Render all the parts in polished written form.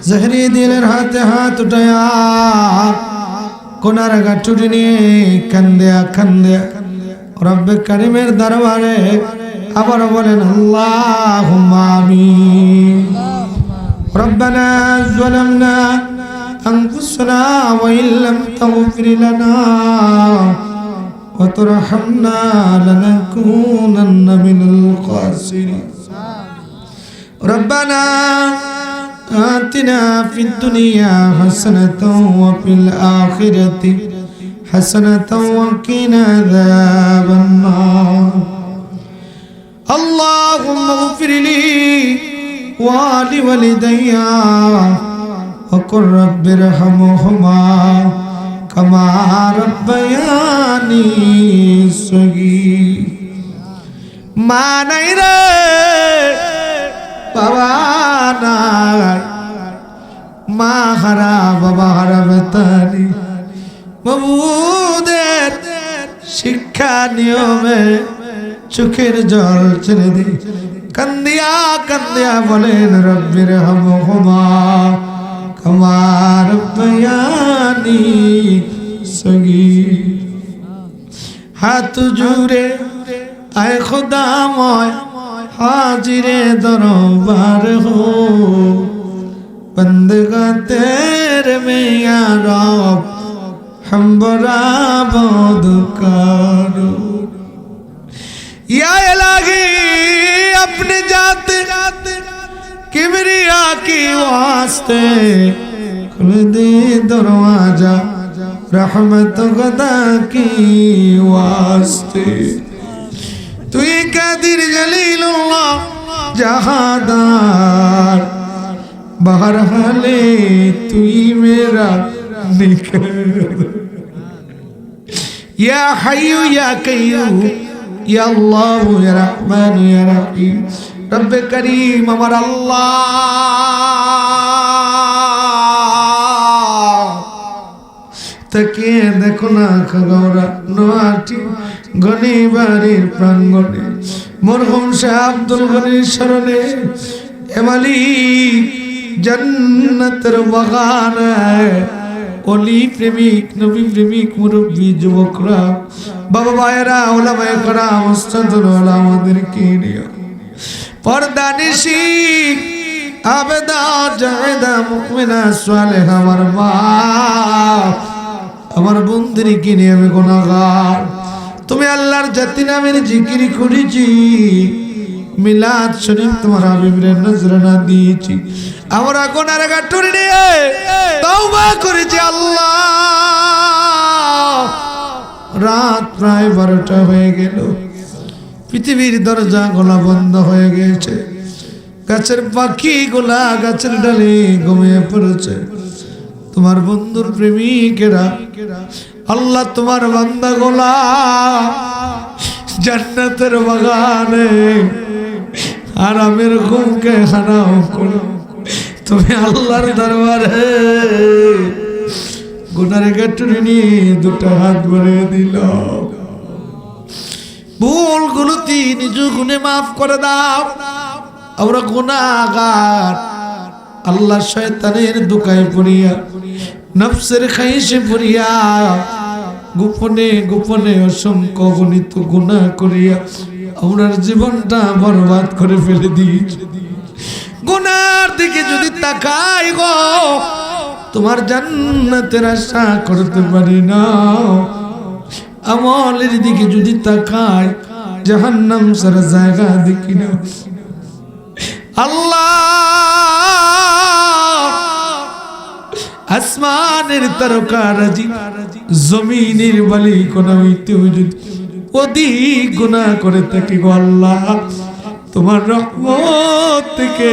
জহরি দিলের হাতে হাত উঠায়া কোনার গাঠুরি নিয়ে কান্দে রব্বে কারিমের দরবারে আবার বলেন আল্লাহুম্মা আমিন। রব্বানা যালামনা আনফুসানা ওয়া ইল্লাম তাগফির লানা ওয়া তারহামনা লানাকুনান্না মিনাল খাসিরিন। রব্বানা آتنا في الدنيا حسنة وفي الآخرة حسنة وقنا عذاب النار اللهم اغفر لي ولوالدي وقل رب ارحمهما كما ربياني صغيرا মা নাই রে বাবা নাই, মা হারা বাবা হারা বেতারি বাবুদের শিক্ষা নিয়মে চোখের জল ছেড়ে দি কান্দিয়া কান্দিয়া বলেন রব্বির হামহুমা কামা রব্বায়ানি সগীর। হাত জুড়ে আয় খোদাময় हाजिरे दरबार हो बंदगा तेरे में या रब हम बराबर करो या इलाही अपने जाते किबरिया की वास्ते खुल दे दरवाजा रहमत खुदा की वास्ते তুই কাদির জলিলুল্লাহ জাহাদার বাহর হালে তুই মেরা নিকর ইয়া হাইয়ু ইয়া কাইয়ুম ইয়া আল্লাহ ইয়া রহমান ইয়া রহিম। রব্বে করিম আমার আল্লাহ তাকিয়ে দেখো না খাগৌরা নোয়াটি গনিবাড়ির প্রাঙ্গণে মরহুম শাহ আব্দুল গনির স্মরণে এমালি জান্নাতের বাগানে অলি প্রেমিক নবী প্রেমিক মুরব্বী যুবকরা বাবা ভাইয়েরা ওলামায়ে কেরাম উস্তাদুল উলামা আমাদেরকে নিয়ে পর্দানিশি আবেদা জাহেদা মুমিনা সালেহা আমার মা আমার বন্ধুদেরকে নিয়ে আমি গুনাহগার। তুমি আল্লাহর জাতি নামের জিকির করেছি, মিলাদ শরীফ তোমার হাবিবের নজরানা দিয়েছি, আমরা গুনার গাঁটুরি নিয়ে তওবা করেছি আল্লাহ। রাত প্রায় 12টা হয়ে গেল, পৃথিবীর দরজা গোলা বন্ধ হয়ে গেছে, গাছের পাখি গোলা গাছের ডালে ঘুমিয়ে পড়েছে। তোমার বন্ধুর প্রেমিকেরা আল্লাহ তোমার বান্দা গোলা জান্নাতের বাগানে আরামের ঘুমকে হারাম করো। তুমি আল্লাহর দরবারে গুনার গাঁটুরি নিয়ে দুটো হাত ভরে দিল। ভুলগুলোতে নিজ গুণে মাফ করে দাও, আমরা গুনাহগার। আল্লাহ শয়তানের দুকায় পড়িয়া নফসের খাইশে পড়িয়া গোপনে গোপনে অসংখ্য গণিত গুনাহ করিয়া আমরার জীবনটা বরবাদ করে ফেলে দিয়েছি। গুনার দিকে যদি তাকাই গো তোমার জান্নাতের আশা করতে পারি না, আমলের দিকে যদি তাকাই জাহান্নাম সারা জায়গা দেখি না। আল্লাহ আসমানের তারকারাজি জমিনের বালি কোনা হইতে যদি অধিক গুনাহ করে থাকি গো আল্লাহ, তোমার রহমত থেকে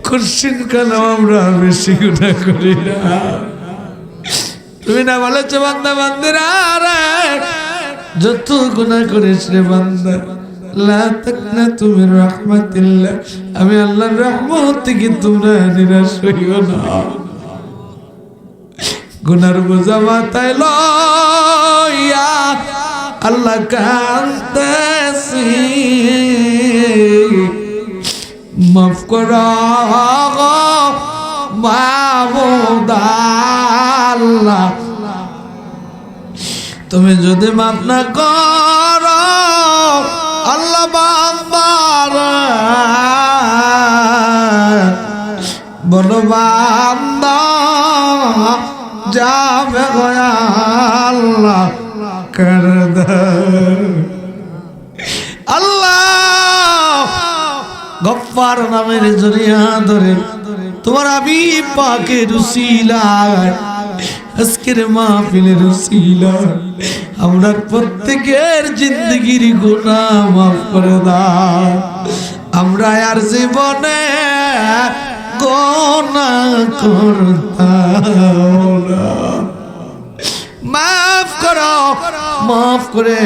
খুশিন কালাম আমরা বেশি গুনাহ করি না। তুমি না বলেছো বান্দা বান্দিরা যত গুনাহ করিস রে বান্দা লা তাকনাতু মির রাহমাতিল্লাহ, আমি আল্লাহর রহমত থেকে তোমরা নিরাশ হইও না। গুনার বোঝা মাথায় লইয়া আল্লাহ কাঁদতেছি, মাফ করো মাবুদ আল্লাহ তুমি যদি মাফ না করো আল্লাহ বান্দার বলো বান্দা যাবে গো আল্লাহ কর দে আল্লাহ গফফার নামের জরিয়া ধরে তোমার হাবিব পাকের উসিলায় আজকের মাহফিলের উসিলায় আমরা প্রত্যেকের জিন্দগির গুনাহ মাফ করে দাও আমরা আর জীবনে গুনাহ করতাম না মাফ করো মাফ করে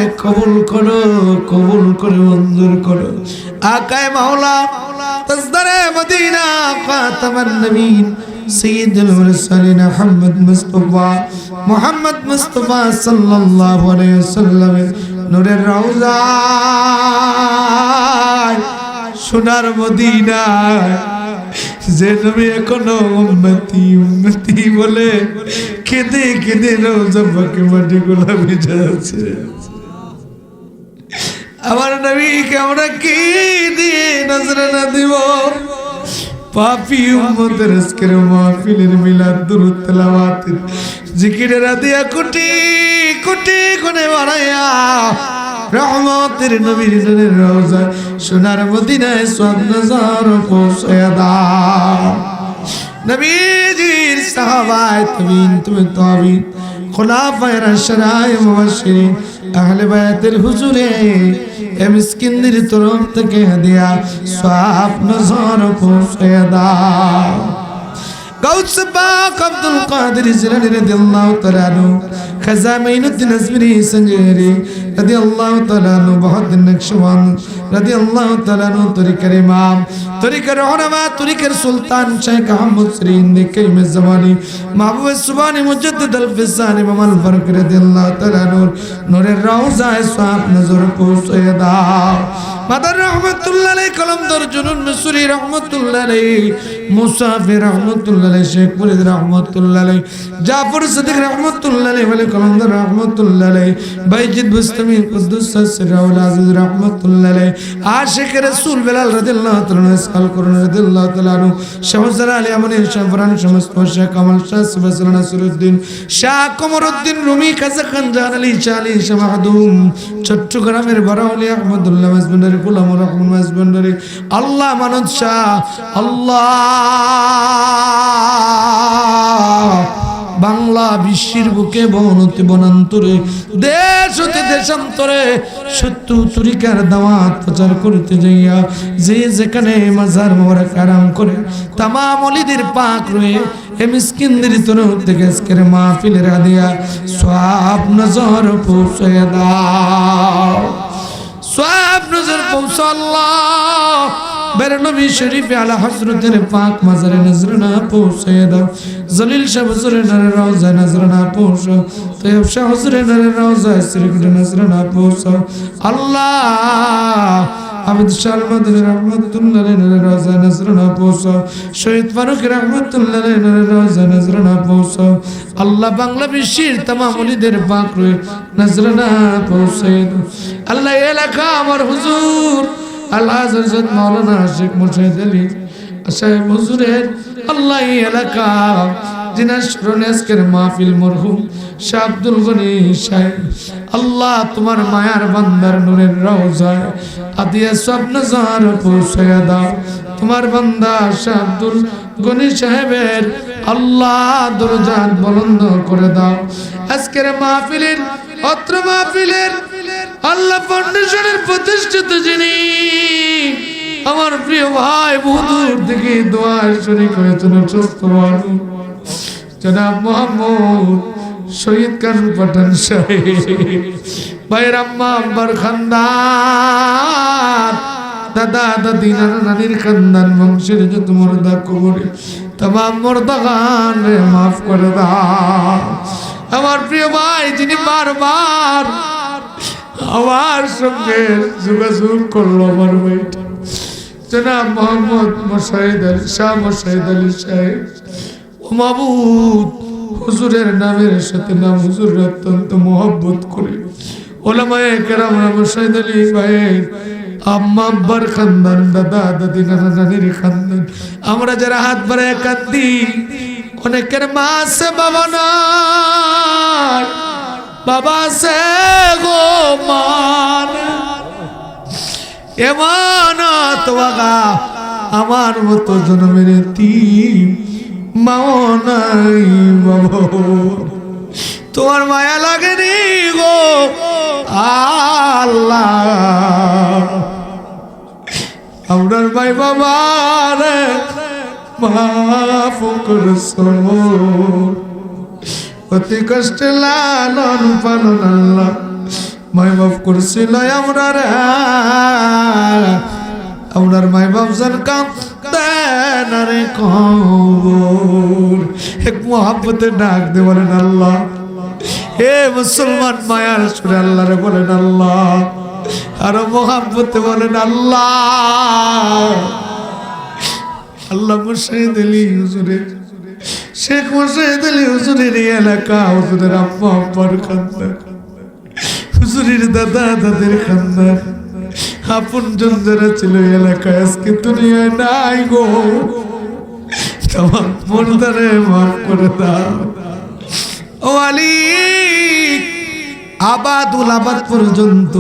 কবুল করে মঞ্জুর করো আকায়ে মাওলা তাজদারে মদিনা খাতামান নবীন সৈয়দুল মুরসালিন মুহাম্মদ মুস্তাফা সাল্লাল্লাহু আলাইহি ওয়াসাল্লাম নূরের রওজায় সোনার মদিনায় যে নবী এখনো উম্মতি বলে কেঁদে রওজা পাকে মাটি গুলা ভিজা আছে আমার নবীকে আমরা কি দিয়ে নজরানা দিব পাপী উম্মতের আজকের মাহফিলের মিলাদ দুরূদ তেলাওয়াতের জিকিরের দিয়া কোটি কোটি গুণে বাড়াইয়া রহমতের নবীর রওজা সোনার মদিনায় সওয়াব নজর পৌঁছায়া দাও নবীজির সাহাবায়ে তাবিঈন খুলাফায়ে রাশিদিন মুবাশশিরিন আহলে বায়াতের হুজুরে এ মিসকিনদের তরফ থেকে হাদিয়া সওয়াব নজর পৌঁছায়া দাও গাউস পাক আব্দুল কাদের জিলানী রাদিয়াল্লাহু তাআলা আনহু খাজা মাইনুদ্দিন আজমিরি সঞ্জেরি রাদিয়াল্লাহু তাআলা আনহু বাহাউদ্দিন নকশবন্দ রাদিয়াল্লাহু তাআলা আনহু তরিকার ইমাম তরিকার উলামা তরিকার সুলতান শেখ আহমদ শরীফ কারিম জামানি মাহবুব সুবহানী মুজাদ্দিদ আল ফিসানি ইমাম আল ফারুক রাদিয়াল্লাহু তাআলা আনহু নূরের রওজায় সওয়াব নজর পৌঁছায়া দাও মাদার রহমাতুল্লাহ আলাইহি কলমদর জুনুন মিসরি রহমাতুল্লাহ আলাইহি মুসাফির রহমাতুল্লাহ আলাইহি শেখ ফরিদ রহমাতুল্লাহ আলাইহি জাফর সিদ্দিক রহমাতুল্লাহ আলাইহি ওয়ালি কলমদর রহমাতুল্লাহ আলাইহি বাইজিদ বুস্তামি কুদ্দুস সিরাউল আজিজ রহমাতুল্লাহ আলাইহি আশিক রাসূল বেলাল রাদিয়াল্লাহু তাআলা ইসকাল করুন রাদিয়াল্লাহু তাআলা আনহু শাহজালাল আলী আমনি শাহফরান সমস্ত শাহ কামাল শাহ সিফাতুল নাসিরউদ্দিন শাহ কমরউদ্দিন রুমি খাজা খান জান আলী শাহ আলী শাহ মাহদুম চট্টগ্রামের বারাউলি আহমদুল্লাহ মাসবুন্ডারি গোলামুর রহমান মাসবুন্ডারি আল্লাহ মানদ শাহ আল্লাহ বাংলা বিশ্বের বুকে বনতি বনান্তরে দেশ হতে দেশান্তরে সত্য তরিকার দাওয়াত প্রচার করতে যাইয়া যে যেখানে মাজার মোবারক আরাম করে তামাম ওলিদের পাক রয়ে এ মিসকিনদের তরফ থেকে আজকের মাহফিলের হাদিয়া সওয়াব নজর পৌঁছায়া দাও সওয়াব নজর পৌঁছা আল্লাহ বের নবী শরীফ আলা হযরতের পাক মাজারে নজরানা পৌঁছায়া দাও জলিল শাহ হুজুরের রওজা নজরানা পৌঁছাও তৈয়ব শাহ হুজুরের রওজা শ্রীকুটি নজরানা পৌঁছাও আল্লাহ আবিদ শাহ মাদনী রহমাতুল্লাহ আলাইহি রওজা নজরানা পৌঁছাও শহীদ ফারুক রহমাতুল্লাহ আলাইহি রওজা নজরানা পৌঁছাও আল্লাহ বাংলা বিশ্বের तमाम ওলিদের পাক রয়ে নজরানা পৌঁছায় দাও আল্লাহ এলাকা আমার হুজুর আল্লাহ হযরত মাওলানা শেখ মুর্শিদ আলী সাহেব হুজুরের আল্লাহ এলাকা जिन्हें शरणेस्कर महफिल मरहुम शाह अब्दुल गनी साहेब अल्लाह तुम्हार मायार बंदर नूरेर रौजाय आदिया सब नजार पहुंचाया दाओ तुम्हार बंदा शाह अब्दुल गनी साहेबेर अल्लाह दरजात बुलंद करे दाओ आजकेर महफिलेर अत्र महफिलेर अल्लाह फाउंडेशनेर प्रतिष्ठित जिनि আমার প্রিয় ভাই বহুদূর থেকে দোয়া শরীক হয়েছেন সুস্থ মানুষ জনাব মোহাম্মদ শহীদ খান পাঠান সাহেব ভাইয়ের আম্মা আব্বার খানদান দাদা দাদি নানা নানির খানদান বংশের যত মুর্দা কবরে तमाम মুর্দা গান মাফ করে দাও আমার প্রিয় ভাই যিনি বারবার আমার সঙ্গে যোগাযোগ করলো আমার ভাইটা জনাব মোহাম্মদ মোশাহিদ আলী শাহ, মোশাহিদ আলী সাহেব। ও মাবুদ, হুজুরের নামের সাথে নাম হুজুরের অত্যন্ত মহব্বত করি। ওলামায়ে কেরাম মোশাহিদ আলী ভাইয়ের আম্মা আব্বার খানদান, দাদা দাদি নানা নানির খানদান, আমরা যারা হাত বাড়ায় কাঁদি, অনেকের মা আছে বাবা নাই, বাবা আছে গো মান, এমানত ওয়াগা আমার মতো জন্মের এতিম মাও নাই বাবা, তোমার মায়া লাগেনি গো আল্লাহ। আমরার ভাই বাবার মাফ করছো, অতি কষ্টে লালন পালন আল্লাহ মাই বাপ করছিল আমরার মাই বাপ যেন কাঁদতেন রে কবর। এক মোহাব্বতে ডাক দে বলেন আল্লাহ। হে মুসলমান মায়ার সুরে আল্লাহ রে বলেন আল্লাহ, আরো মোহাব্বতে বলেন আল্লাহ। আল্লাহ মোশাহিদ আলী হুজুরের, শেখ মোশাহিদ আলী হুজুরের এলাকা, হুজুরের আম্মা আব্বার খানদান, হুজুরের দাদা দাদের খানদান, আপন জন যারা ছিল এলাকায় আজকে দুনিয়ায় নাই গো, তোমার মনদারে মাফ করে দাও। ও আলী, আবাদুল আবাদ পর্যন্ত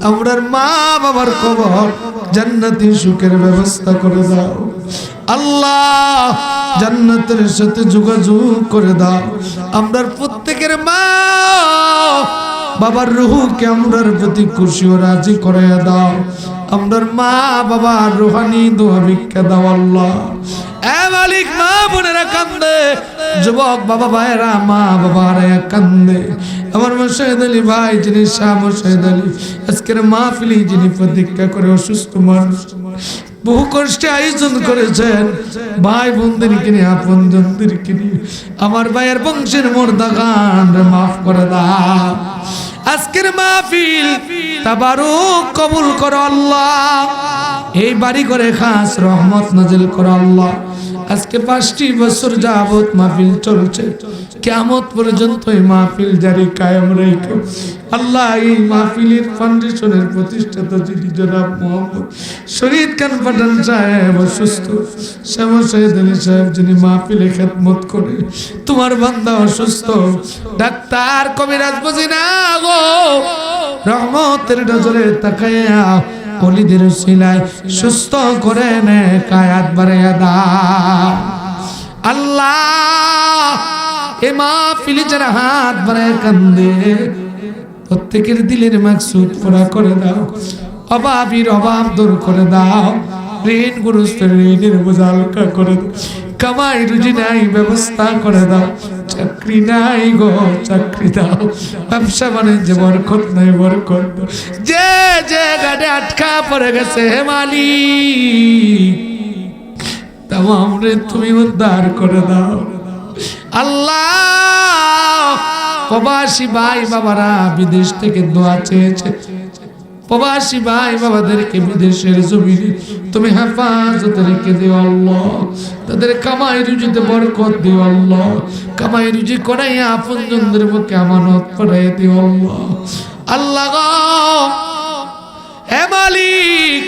আমরার মা বাবার কবর জান্নাতি সুখের ব্যবস্থা করে দাও আল্লাহ, জান্নাতের সাথে যোগাযোগ করে দাও। আমরার প্রত্যেকের মা বাবার রূহকে আমরার প্রতি খুশি ও রাজি করে দাও। আমরার মা বাবার রূহানি দোয়া ভিক্ষা দাও আল্লাহ। এ মালিক, মা বোনেরা কান্দে, যুবক বাবা ভাইরা মা বাবারা কান্দে। আমার মোশাহিদ আলী ভাই যিনি শাহ মোশাহিদ আলী আজকের মাহফিলে যিনি প্রতীক্ষা করে অসুস্থ মানুষ, বহু কষ্টে আয়োজন করেছেন, ভাই বোনদেরকে নিয়ে আপন জনদেরকে নিয়ে আমার ভাইয়ের বংশের মুর্দা গান মাফ করে দাও। আজকের মাহফিল তাবারুক কবুল করো আল্লাহ, এই বাড়ি করে খাস রহমত নাজিল করো আল্লাহ। আজকে 5টি বছর যাবত মাহফিল চলছে, কিয়ামত পর্যন্ত এই মাহফিল জারি কায়েম রেখো আল্লাহ। এই মাহফিলের ফাউন্ডেশনের প্রতিষ্ঠাতা যিনি জনাব মোহাম্মদ শরীদ খান পাঠান সাহেব অসুস্থ, শ্যামা শহীদ আলী সাহেব যিনি মাহফিলে খেদমত করে, তোমার বান্দা অসুস্থ, ডাক্তার কবিরাজ বুঝি না গো, রহমতের নজরে তাকায়া ওলিদের উসিলায় সুস্থ করে নে, কায়াত বাড়াইয়া দাও আল্লাহ। এ মাহফিলে যারা হাত বাড়ায় কান্দে, প্রত্যেকের দিলের মাকসুদ পুরা করে দাও, অভাবীর অভাব দূর করে দাও, ঋণ গুরুস্তের ঋণের বোঝা হালকা করে দাও, কামাই রুজি নাই ব্যবস্থা করে দাও, চাকরি নাই গো চাকরি দাও, ব্যবসা বাণিজ্যে বরকত নাই বরকত দাও, যে যে গাড়ি আটকা পড়ে গেছে হে মালিক তামাম রে তুমি উদ্ধার করে দাও আল্লাহ। প্রবাসী ভাই বাবারা বিদেশ থেকে দোয়া চেয়েছে, প্রবাসী ভাই বাবাদেরকে বিদেশের জমিনে তুমি হেফাজত রেখে দিও আল্লাহ, তাদের কামাই রুজিতে বরকত দিও আল্লাহ, কামাই রুজি করাইয়া আপনজনদের মুখে আমানত পড়াই দিও আল্লাহ। আল্লাহ গো হে মালিক,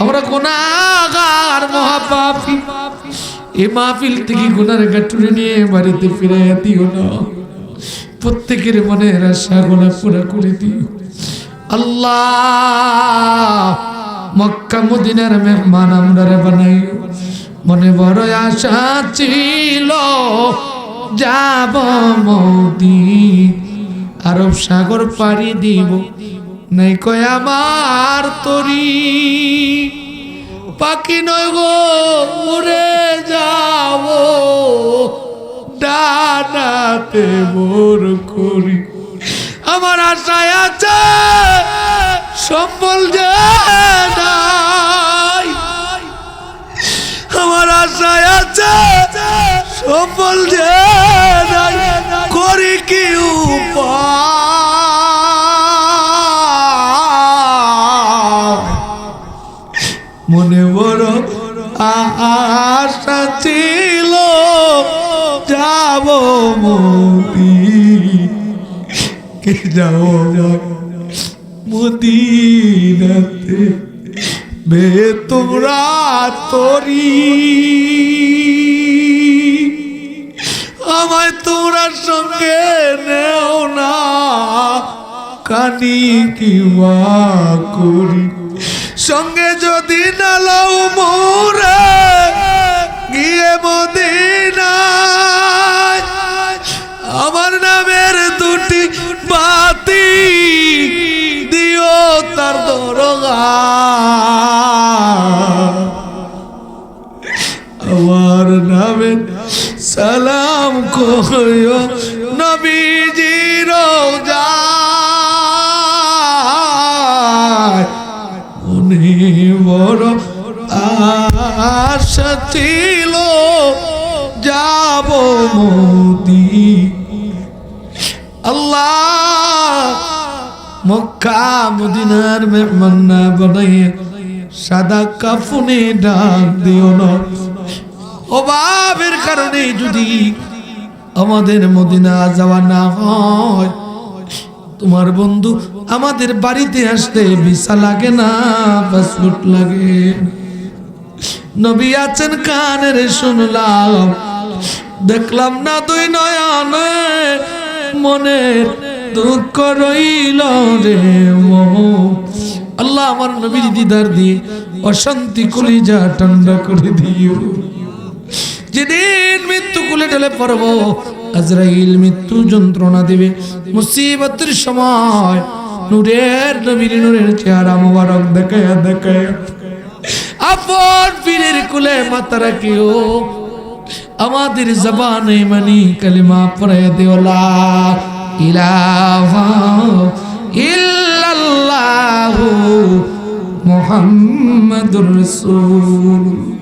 আমরা গুনাহগার মহাপাপী, এই মাহফিল থেকে গুনার গাঁটুরে নিয়ে বাড়িতে ফিরাইয়া দিও না, প্রত্যেকের মনের আশা গোলা পুরা করে দিও আল্লাহ। মক্কা মদিনার মেহমান আমরা বানাই, মনে বড় আশা ছিল যাব মদিনা, আরব সাগর পাড়ি দিব, নাই কয় আমার তরি, পাখি নয় গো উড়ে যাব ডানাতে মোর করি, আমার আশায় আছে সম্বল যে নাই, আমার আশায় আছে সম্বল যে নাই, করি কি উপায়, মনে কে যাও মদিনাতে বে তোমরা তরি আমায় তোমরা সঙ্গে নেও না কানি কি করি সঙ্গে যদি না লও মোরে গিয়ে মদিনায় আমার নামের দুটি বাতি দিও তার দরগা আমার নামে সালাম কইও নবীজি রওজায় উনি বড় আশা ছিল যাব মোদি আল্লাহ মক্কা মদিনার মেহমান না বানাইয়ে সাদা কাফনে ডাক দিও না অভাবের কারণে যদি আমাদের মদিনা যাওয়া না হয় তোমার বন্ধু আমাদের বাড়িতে আসতে ভিসা লাগে না পাসপোর্ট লাগে নবী আছেন কানের শুনলাম দেখলাম না দুই নয়নে মনের দুঃখ রইল রে আল্লাহ আমার নবীর দিদার দিয়ে অশান্তি কলিজা ঠান্ডা করে দিও যেদিন মৃত্যু কুলে ঢেলে পড়ব আজরাইল মৃত্যু যন্ত্রণা দেবে মুসিবতের সময় নূরের নবীর নূরের চেহারা মোবারক দেখায়া দেখায়া আপন পীরের কুলে মাথা রাখিও আমাদের জবানে মানি কালিমা পড়ে দিও লা ইলাহা ইল্লাল্লাহু মুহাম্মাদুর রাসূলুল্লাহ